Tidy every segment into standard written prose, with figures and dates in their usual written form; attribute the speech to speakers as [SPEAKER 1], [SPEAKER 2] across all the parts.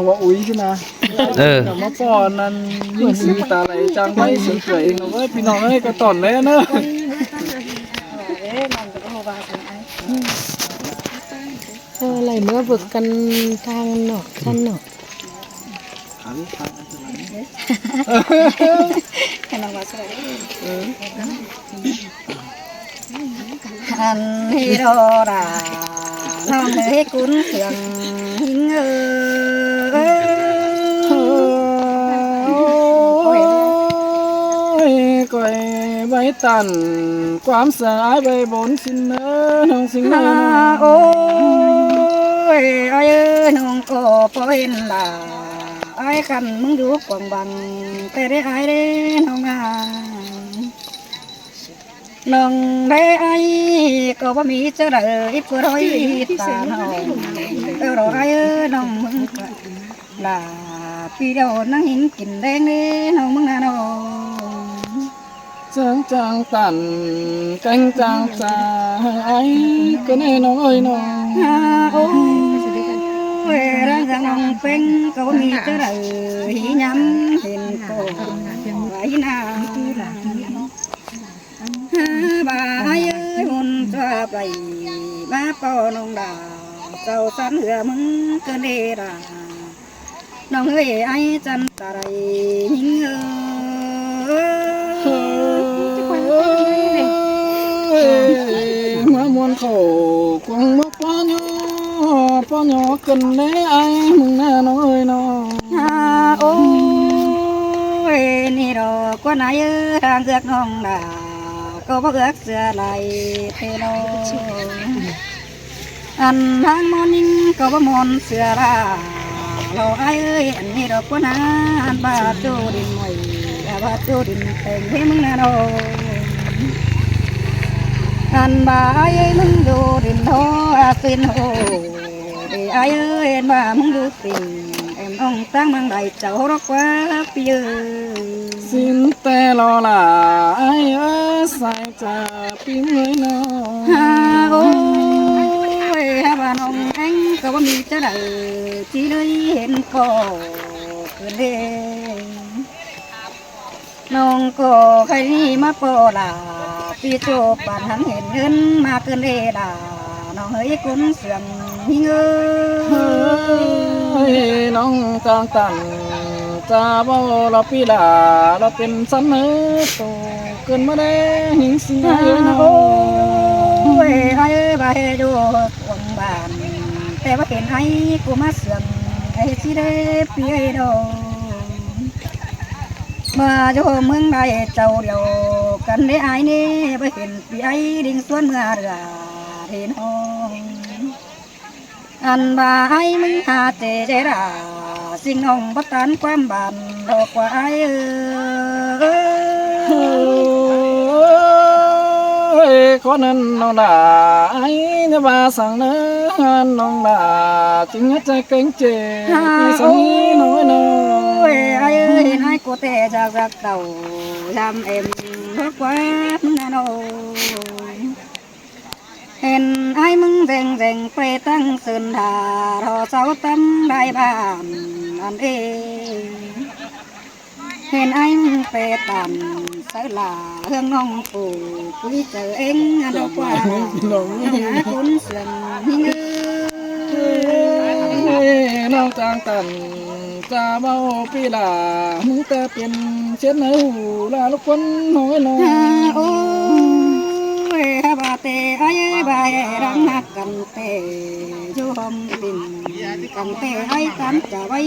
[SPEAKER 1] ว่าอุ้ยใช่นะมาป้อนนั่นยิ่งสีตาไหลจางไว้สวยๆเองเอาไว้พี่น้องเอ้ยก็ตอนแล้วเนอะ
[SPEAKER 2] อะไรเมื่อบึกกันทางหนอกท่านหนอก
[SPEAKER 3] อันฮีโรราน้องเอ้ยคุ้นเสียงหิง
[SPEAKER 1] ก้อยใบตันความสายใบบนสินเนอน้องสิงเนอ
[SPEAKER 3] โอ้ยไอ้น้องก็พอเห็นล่ะไอ้กันมึงดูกวางบังแต่ได้ไอ้เด้น้องน้องได้ไอ้ก็บ่มีเจอเลยผู้ร้อยตาน้องรอไอ้น้องมึงก็ลาพี่เดียวนั่งหินกินแดงเด้น้องมึงน่ะน้อง
[SPEAKER 1] จางจางตันแกงจางจาไอ้ก็แน่น้องเอ้ยน้อง
[SPEAKER 3] โอ้ยร่างน้องเป็นก็บ่มีเจอเลยย้ำเห็นก็ไว้หน้าบ่ายมุนจะไปมาป้อน้องดาเจ้าสันเหือมึงก็เนราน้องเอ้ยไอ้จันตะไรหิง
[SPEAKER 1] มามวนเขาคงมาป้อนยอกันแน่ไอ้มึงแน่น้องเอ้ยน้อง
[SPEAKER 3] โอ้ยนี่ดอกกว่าไหนทางเกือกน้องดาก็บ่เกือกเสือไหลเทโนอันทางมอนิ่งก็บ่มอนเสือราเราไอ้เอ้ยอันนี้ดอกกว่านั้นบาดโจดินหน่อยบาดโจดินแต่งให้มึงนะน้องอันบ่าไอ้มึงดูดินโตสินโหดีไอ้เอ้ยบ่ามึงดูสิเอ็มองตั้งมังใดเจ้ารกว่าปี
[SPEAKER 1] สินแต่รอละไอ้เอ้ยใส่จะปิ้งเลยน้อง
[SPEAKER 3] โอ้ยบ้านองเอ็งก็ว่ามีจะได้ที่เลยเห็นก็เกินเด้น้องก็ใครนี่มาปอลาปีโจบานหันเห็นเงินมาเกินเด้ด่าน้องเฮ้ยคุ้นเสื่อมหิง
[SPEAKER 1] น้องจางตันจะบ่เราปีดาเราเป็นสันเนื้อโตเกินมาได้หิงสิ
[SPEAKER 3] โอ้ยไอ้ใบดูกวงบานแต่ว่าเห็นไอ้กูมาเสื่อมไอ้ที่ได้ปีไอ้ดอกมาโยเมืองใดเจ้าเดียวกันได้ไอ้นี่ไปเห็นปีไอ้ดิ่งสวนเมื่อเรือเห็นห้องอันบ่าไอ้มึงหาเจเจราสิ่งน้องบัตันความบานดอกกว่าไอ้
[SPEAKER 1] คนนั้นน้องดาไอ้เนี่ยมาสั่งเนื้อน้องดาจึงใจเก่งเจสังน้อยน้อย
[SPEAKER 3] ไอ้เห็นไอ้กูแต่จากรักเต่าทำเอ็มรักว่ามึงน่ะน้อยเห็นไอ้มึงเร่งเร่งไปตั้งสืนทารอเสาตั้มได้บ้านอันเองเห็นไอ้มึงไปตันใส่ลาเรื่องน้องปู่คุยเจอเองอันกว่าหาคุณเสื่อมหิ้ง
[SPEAKER 1] น้องจางตันจะเมาปีลามึงแต่เป็นเช่นไหนหูลาลูกคนน้อยน้อย
[SPEAKER 3] โอ้ยบาเตไอ้บารังนักกันเตจูหอมดินกันเตไอ้กันจะไว้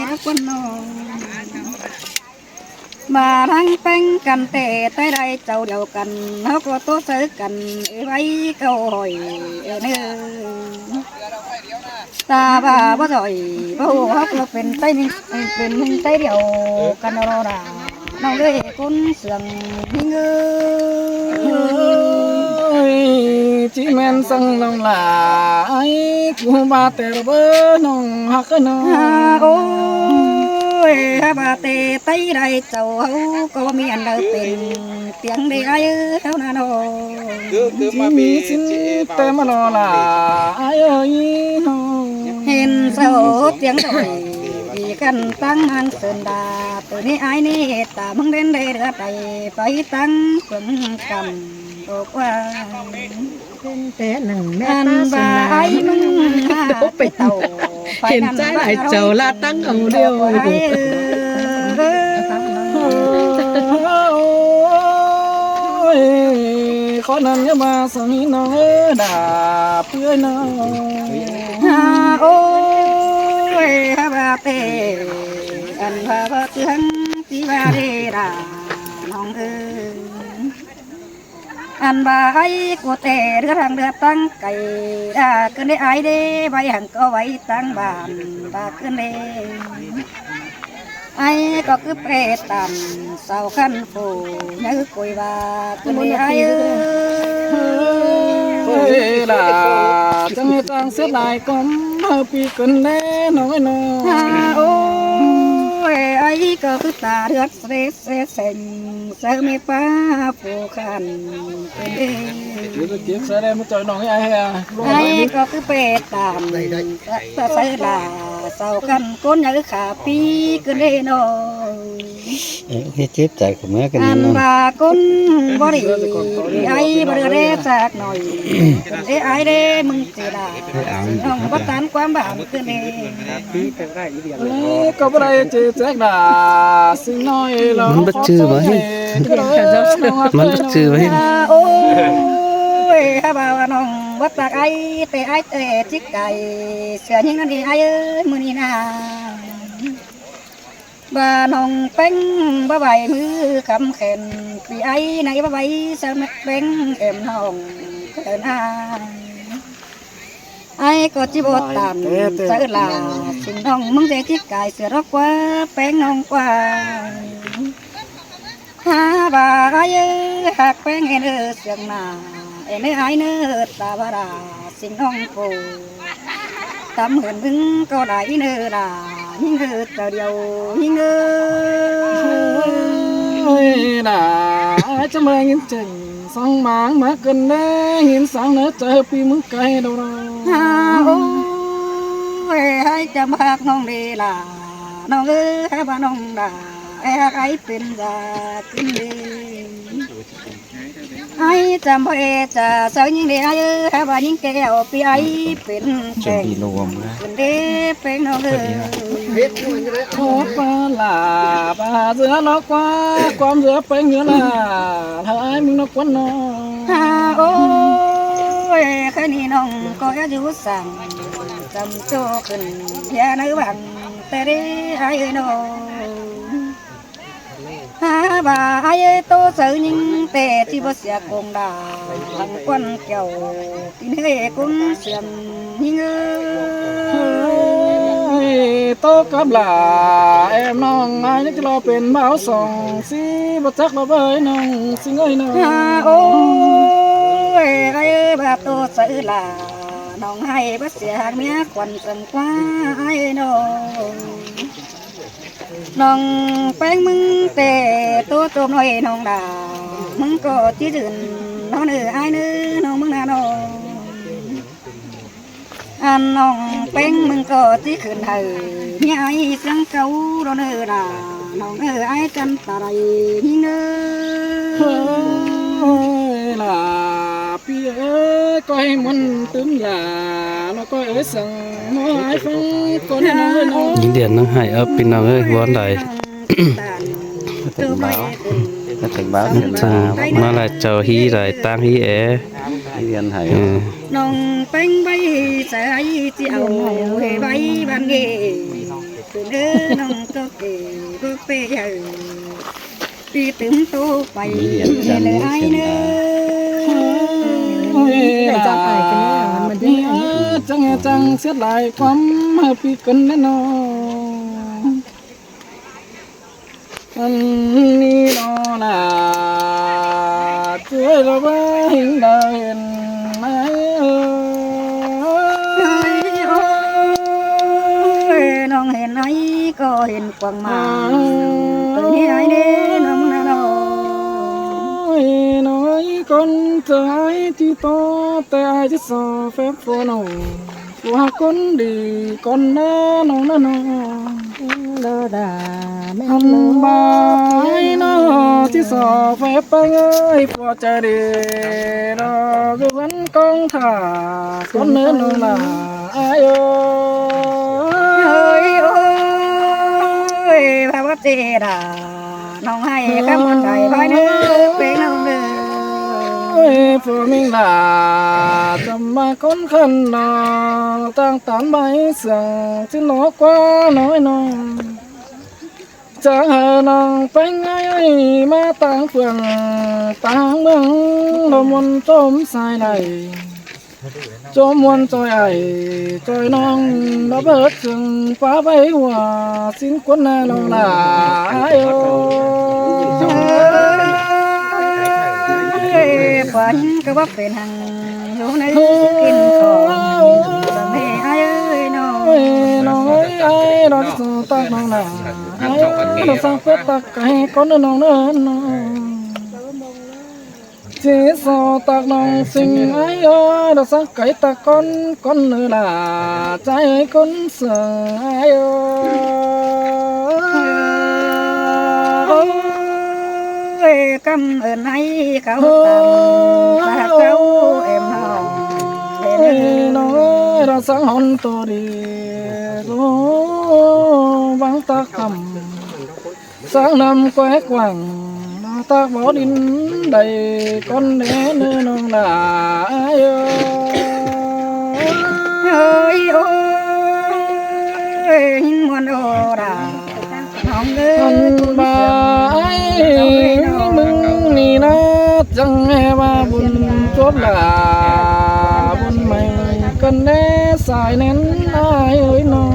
[SPEAKER 3] รักคนน้องมาทั้งเป็นกันเตะใต้ใดเจ้าเดียวกันเขาก็โตซื้อกันไว้เก่าหอยเนื้อตาบ้าบ่จ่อยบ่ฮู้ฮักเราเป็นใต้นี่เป็นใต้เดียวกันเราน่ะน้องเลยคนเสื่อมหิ้ง
[SPEAKER 1] จีแม่นสั่งน้องหลายกูบาแต่เบอน้องฮักน้อง
[SPEAKER 3] โอ้ยบาเตไต้ใดเจ้าเขาก็มีอันเดิมเป็นเตียงได้ไอ้เท่านั้น
[SPEAKER 1] จีมีสินแต่มารอละไอ้น้อง
[SPEAKER 3] เห็นเสาเตียงดอยดี กันตั้งอันเสินดาตัวนี้ไอ้นี่ตามึงเด่นได้เรือใจไปตั้งเพิ่งกันบอกว่า
[SPEAKER 2] เป็นแต่หนังแม่
[SPEAKER 3] อัน
[SPEAKER 2] ตาส
[SPEAKER 3] บ่า
[SPEAKER 2] นา
[SPEAKER 3] ไอ้
[SPEAKER 2] ย
[SPEAKER 3] มึง
[SPEAKER 2] ไปเต่าเห็นใจหลายเจ้าลาตั้งเอาเดียว
[SPEAKER 1] ขอนั้นอย่ามาสมีน้องด่าเพื่อนน้อง
[SPEAKER 3] โอ้ยฮาบาเตอันฮาบาเตือนที่บาเรดาน้องเอ๋ยอันบาไอ้กูเตะเรือทางเรือตั้งไก่เกินได้ไอ้เด้ใบหันก็ไว้ตั้งบ้านบาเกินเด้ไอ้ก็คือเปรตตันเสาขันฟูนึกกุยบาเกินได้ไอ้
[SPEAKER 1] เฮ้ยด่าจังจังเสียดายก็มาปีกันแน่น้องน้อง
[SPEAKER 3] โอ้ยไอ้ก็คือตาเลือดเสเสเสงเสมีป้าผู้ขันเป็นเอง
[SPEAKER 1] เดี๋ยวจะเก็บใส่ได้มาจ่อยน้องไอ้ฮะ
[SPEAKER 3] ไอ้ก็คือเป็ดตามตาใส่ลาเศร้ากันก้นอยากขาปีกันเลยน้อง
[SPEAKER 4] เฮ็ดเจ็บใจกับแม่กัน
[SPEAKER 3] อั
[SPEAKER 4] นี่
[SPEAKER 3] น
[SPEAKER 4] เนาะ
[SPEAKER 3] บาก้นบ่ได้ไอ้บ่ได้เด้สักหน่อยไอ้เด้มึงสิได้น้องบ่ตานความบ้านกันเอง
[SPEAKER 1] ก็บ่ได้เจ๊แจ๊กด่าสิ่งน้อยเรา
[SPEAKER 4] มันบ่ชื่อบ่เฮ้ยมันบ่ชื่อบ่เฮ้ย
[SPEAKER 3] โอ้ยฮาบ่าวน้องบ่ตักไอ้แต่ไอ้จิกไก่เสือยิงนั่นดีไอ้เอ้ยมื้อนี้นะบ่น้องเป้งบ่ไหวมือคำแขนปีไอ้ไหนบ่ไหวสมักเป้งเอ็มน้องเดินอาไอ้ก็จิบตามเสือลาสิ่งน้องมึงเด็กจิกไก่เสือรอกว่าแป้งน้องกว่าฮาบ่าไอ้หักแป้งเอ็นเสียงหน้าเอ็นไอ้เนื้อตาบาราสิ่งน้องกูตำเหินมึงก็ได้เนื้อลายิ่งเกิดเดียวยิ่งเกิด
[SPEAKER 1] เฮ้ยด่าจะมาเงินจริงสองหมางมากันแน่เห็นสางเนื้อเจอปีมึงไกลเรา
[SPEAKER 3] โอ้ยให้จำหักน้องดีล่ะน้องเอ้ยให้บ้านน้องด่าไอ้หักไอ้เป็นขึ้นดีไอ้จำพ่อจะเสายิ่งดีไอ้ให้บ้านยิ่งแก้วปีไอ้เป็นแก่ขึ้นดีเป็นน้องเอ้ย
[SPEAKER 1] โอ้ปลาลาปลาเสือนกว่าความเสือเป็นเงือลาถ้าไอ้มึงนกวันนอ
[SPEAKER 3] โอ้ยแค่นี้น้องก็อยู่สั่งจำโจขึ้นแย่ในบังแต่ได้ไอ้น้องบ่าไอ้โตเสือยิงแต่ที่บ่เสียคงดาหังควันเกี่ยวกินให้กุ้งเสียมยิง
[SPEAKER 1] โตกับหลาแอมน้องไอ้นี่จะรอเป็นเบาส่งสิบ่จักเราเบยน้องสิเงยน้อง
[SPEAKER 3] โอ้ยไอ้แบบโตเสือลาน้องให้บ่เสียเมียควันสังกว่าไอ้น้องน้องแป้งมึงแต่ตัวโจมหน่อยน้องด่ามึงก็ที่ดื่นน้องเนื้อไอ้เนื้อน้องมึงน่ะน้องอันน้องแป้งมึงก็ที่ขืนเธอมีไอ้เสียงเก่าเราเนื้อด่าน้องไอ้จันตะไรยิ่งเนื้
[SPEAKER 1] เฮ้
[SPEAKER 3] อย
[SPEAKER 1] ลาพี่เอ้ยก็ให้มันตึมลาแล้วก็เอ้ยสั่งน้อยฟังก่อนให้น้องเอ้ยน้อง
[SPEAKER 4] ยิงเดือนน้องให้เอาพี่น้องเอ้ยวันใด
[SPEAKER 3] ถึงบ้าน
[SPEAKER 4] ก็ถึงบ้านมาหลายเจ้าฮีหลายตั้งฮีแอเรียนให้
[SPEAKER 3] น้องเป็นใบใส่เจียวให้ใบบันเกคือเด้อน้องก็เก๋ก็เปย์ปีตึงโตไปเลยไอ้เนื้อ
[SPEAKER 2] แต่จะไปกันเนี่ยมันได้
[SPEAKER 1] จังจังเสียหลายความมาปีกันแน่นอนอันนี้นอนาช่วยเราบ้างได้เห็นไหม
[SPEAKER 3] น้องเห็นไอ้ก็เห็นกวางมาตัวนี้ไอ้เด้น้องน่ะน้อง
[SPEAKER 1] น้อยคนใจที่โตแต่ไอ้จะสอแฟบโฟนว่าคนดีคนแน่นอน
[SPEAKER 2] ดาแม่
[SPEAKER 1] อันบายนอที่สอแฟบไปเอ้ยพอจะดีรอดูวันกองถ่าคนเนื้อนองลาอายโอ
[SPEAKER 3] เอ้ยโอ้ยพระวัดเจดาน้องให้คำมันได้ภายเนื้อเป็นน้องเนื้อ
[SPEAKER 1] เอ้ยพวกมิงลาจะมาคนขันนอตั้งตานใบเสียงที่หนอกว่าน้อยน้องจะหานางไปไงมาต่างเฟืองต่างเมืองลมวนจมสายไหลจมวนจอยไอจอยน้องระเบิดถึงฟ้าใบหัวสิ้นควนนาลงลาโย
[SPEAKER 3] ฝันก็ว่าเป็นหังอยู่ในกินของแม่ไอ้เอ้ยน้อง
[SPEAKER 1] เอ้ยน้องเอ้ยไอ้ดอกสูตักน้องนาไอ้ดอกสังเป็ดตักไก่ก้อนน้องเดินน้องจีสอตักน้องสิงไอ้เอ้ยดอกสังไก่ตักก้อนเนื้อลาใจก้นเสือไอ้เอ้ย
[SPEAKER 3] กำเอิญให้เขาตามตาเขาเอ็มน้อง
[SPEAKER 1] เอ้ยน้องเอ้ยดอกสังหอนตัวดีรู้บังตาคำสังนำแควกว่างตากบ่อดินใดก้อนเนื้อน้องลาเอ้ย
[SPEAKER 3] เอ้ยโอ้ยหินมวนโอดาน้องเอ้
[SPEAKER 1] อัน
[SPEAKER 3] ย
[SPEAKER 1] บายมึงนี่นะจังแม่ว่าบุญจบลาบุญใหม่กันแน่สายเน้นอายเอ้ยน้อง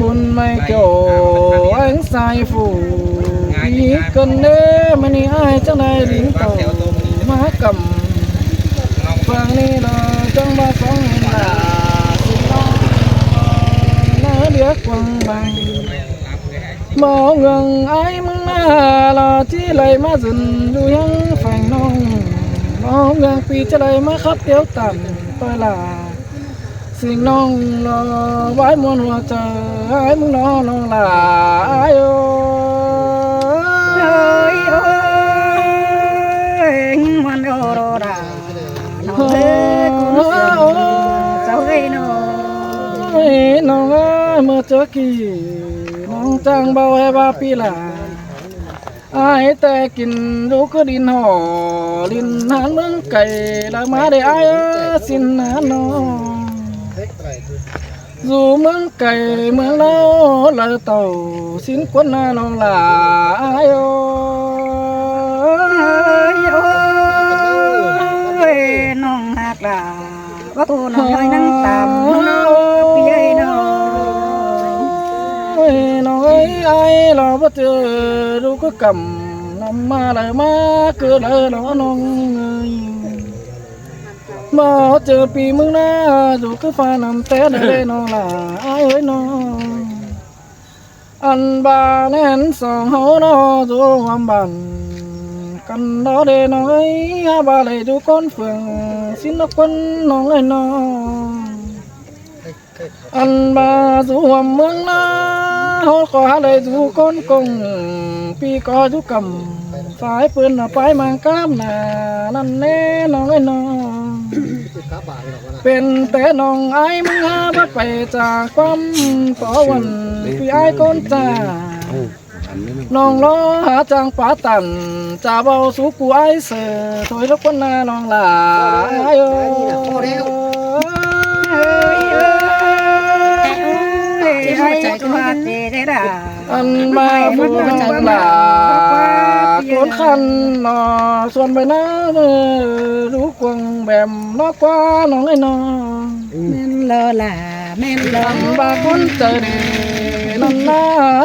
[SPEAKER 1] บุญไม่โจอังสายฝูอีกกันเน่มันนี่อายจังได้ลิ้นโตมากำฟังนี่เราจังมาฟังลาสิน้องน่าเดียกวังบัง มองเงิงไอ้มึงมาลาที่ไหลมาจนดูยังแฝงน้องมองเงิงปีจะไหลมาขับเดียวต่ำต่อยลาสิ่งน้องรอไว้มวนหัวใจไอ้มึงน้องลาไอ้โอ
[SPEAKER 3] เอ้ยโอ้ยหินมวนโอดาน้องเอ้ยกูเสียงเจ้าเอ้ยน้อง
[SPEAKER 1] น้องเอ้ยเมื่อเจอกี่น้องจังเบาให้บาปีลาไอ้แต่กินดูก็ดินห่อดินหานเมืองไก่ละมาได้ไอ้สินหาน้องอยู่เมืองไก่เมืองเล่าละเต่าสินควนนาน้องลาไอ้โอ
[SPEAKER 3] เอ้ยน้องหักลาว่ากูน้องน้อยนั่งตามน้องพี่เอ้ยน้อง
[SPEAKER 1] เอ้ยน้องเอ้ยไอ้เราบ่เจอดูก็กำนำมาเลยมาเกิดเลยน้องเอ้ยมาเจอปีมึงหน้าดูก็ฟ้านำแต่เลยน้องลาไอ้เอ้ยน้องอันบาแน่นสองเฮาน้อดูความบันกันดอเดน้องเอ้ยบาเลยดูก้นเฟืองสินนกคนน้องเอ้ยน้องอันบาสู่หวเมืองนาเฮาขอเลยดูก้นกงปีก็ดูกำสายปืนไปมังกามนานั่นแน่น้องเอ้ยน้องเป็นแต่น้องไอ้มึงหาบ่ไปจากความต่อวันพี่ไอ้ก้นจ้าน้องรอหาจางป่าตันจะเบาสู่กูไอ้เสือถอยรบคนนาน้องหลาไอ้โอ อันมาบุญจังหลาตัวขันนอส่วนใบหน้ารู้กวงแบมนอกกว่าน้องไอ้น้อง
[SPEAKER 2] แม่นเลอล่ะแม่นเลอ
[SPEAKER 1] อันบาคนเจอดีนั่นหน้า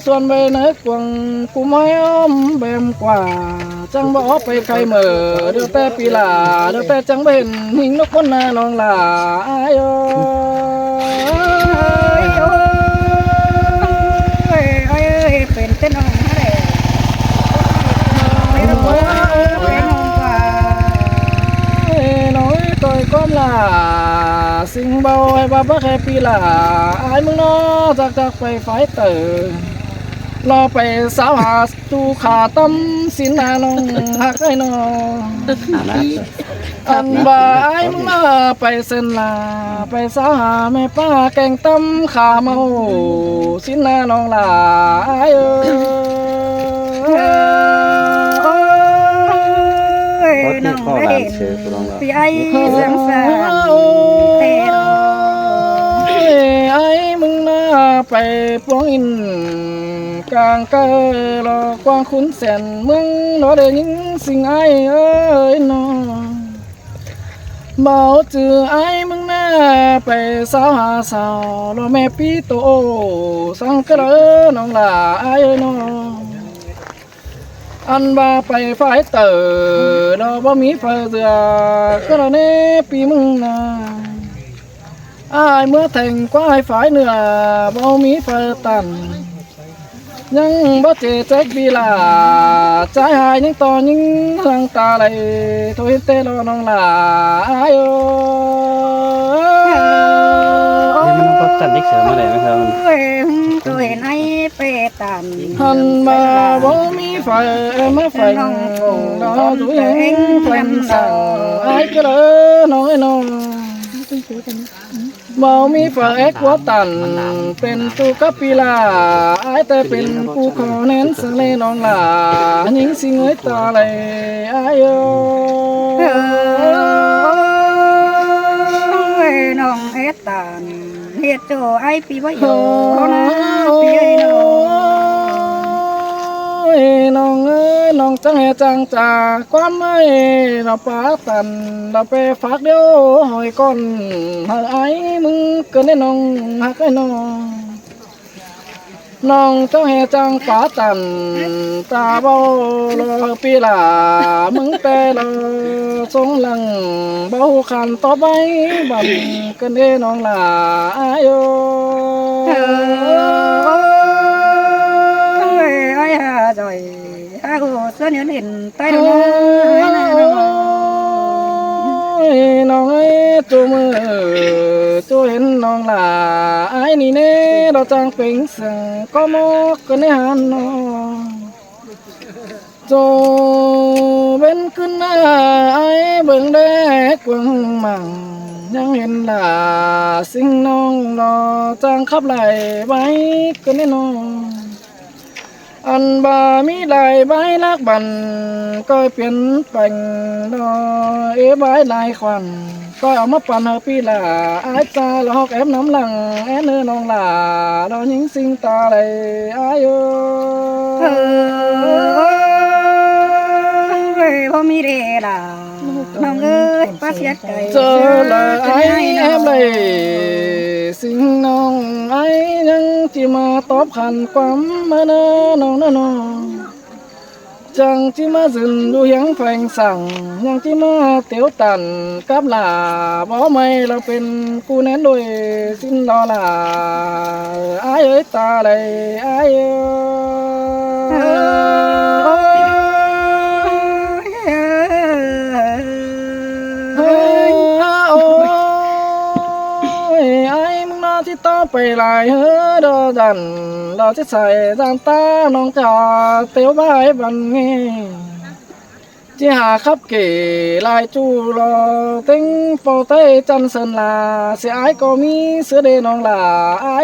[SPEAKER 1] ส่วนใบเนื้อกวงกูไม่อ้อมแบมกว่าจังบ่ไปใครเมื่อเดี๋ยวแต่ปีลาเดี๋ยวแต่จังเป็นหิงนกคนนาน้องหลาไอ้โอ
[SPEAKER 3] เป็นเต้นน้องอะไรไม่รู้ว่าเป็นน้องว่า
[SPEAKER 1] น้อยต่อยก้มลาสิ สิงเบาให้บ้าบ้าแค่ปีละไอ้มึงนอจากไปไฟเตอรอไปสาวหาตูขาตั้มสินนาน้องหักไอ้นออันบ่าไอ้มึงนอไปเส้นลาไปสาวหาแม่ป้าแกงตั้มขาเมาสินนาน้องลาไอ้
[SPEAKER 3] น้องได้เห็นพี่ไอ้เสียงแสนเตะ
[SPEAKER 1] ไอ้มึงน่าไปปวงอินกลางเกอรอกวางขุนแสนเมืองรอเดินยิงสิ่งไอ้เอ้ยน้องเมาจือไอ้มึงน่าไปสาวหาสาวรอแม่ปีโตสังกระน้องลาไอ้น้องอันว่าไปไฟเตอเราบ่มีไฟเสือก็เราเน่ปีมึงน่ะอ้ายเมื่อแต่งกวายฝ่ายเหนือบ่มีไฟตันยังบ่เจแจ็คบีลาใจหายยังต่อยังหลังตาไหลโทเห็นเตรอน้องลาอ้ายโอ้
[SPEAKER 4] มันก็ตัดดิกเสือมาได้ไหมครับ
[SPEAKER 3] tôi hiện ai bê tàn
[SPEAKER 1] หันมาบ่มีไฟมาไฟเราดูเองไฟสั่งไอ้ก็เลยน้อยน้องบ่มีไฟกว่าตันเป็นตูกับปีลาไอ้แต่เป็นผู้ขอเน้นสะเลน้องลายิงสิเงยตาเลยไอ้โอ้
[SPEAKER 3] nong hết tàn hết cho ai pi bao giờ na pi ai nó
[SPEAKER 1] น้องเอ้ยน้องจังเฮจังจ่าความไม่เราปาตันเราไปฝากเดียวหอยก้อนหาไอ้มึงเกินได้น้องหักไอ้น้องน้องจังเฮจังปาตันตาเบารอปีลามึงแต่เราทรงหลังเบาขันต่อไปบันเกินได้น้องลาไอ้โย
[SPEAKER 3] ai à rồi ai cũng sẽ nhớ đến tay đâu
[SPEAKER 1] น้องเอ้ยตัวมือตัวเห็นน้องหลาไอ้นี่เน่เราจังเป็นสังก็มอกกันในหันน้องโจเป็นขึ้นหน้าไอ้เบิ่งแดกเบิ่งมั่งยังเห็นหลาสิ่งน้องรอจังขับไหลไว้กันในน้องอันบามีลายใบลักบันก็เปลี่ยนแปลงดอใบลายควันก็เอามาปั่นเฮปีลาไอ้ตาหลอกแอมน้ำหลังแอเนื้อน้องลาเรายิงสิงตาเลยไอ้โอ้
[SPEAKER 3] พอมีเดล่ะน้องเอ้ยป้าเสียใจ
[SPEAKER 1] เจอเลยไอ้แอมเลยสิงน้องไอ้ยังที่มาตอบขันความมาเนอน้องน้องจังที่มาซึนดูยังแฝงสั่งยังที่มาเตียวตันกับหลาบ่ไม่เราเป็นกูแน่นด้วยสิ้นรอลาไอ้เอ้ยตาเลยไอ้ที่ต่อไปลายเฮ้อดอดันเราจะใส่จานตาน้องจ่าเตียวบายบันเงที่หาขับเก๋ลายจูรอเต็งโปเต้จันเซินลาเสียไอ้ก็มีเสือเดน้องลาไอ้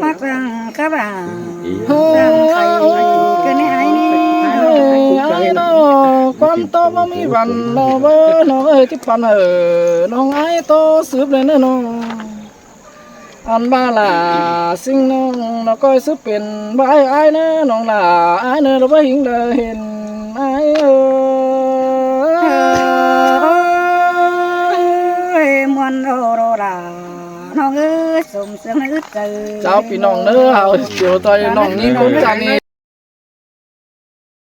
[SPEAKER 3] มักสั่งกับอ่างสั่งใครก็ในไอ้นี่
[SPEAKER 1] ไอ้น้องความโตบ่มีวันน้องเบ้อน้องเอ้ยที่ปันน้องไอ้โตสืบเลยเนอะน้องอันบ้าล่ะสิ่งน้องเราก็สืบเป็นบ้าไอ้เนอะน้องล่ะไอ้เนอะเราไม่หิงเลยเห็นไอ้
[SPEAKER 3] มวนโอโรราน้องเอ้ยสมเสียงอึดใจ
[SPEAKER 1] เจ้าพี่น้องเนอะเอาเดี๋ยวตอนน้องนี้คนจันนี่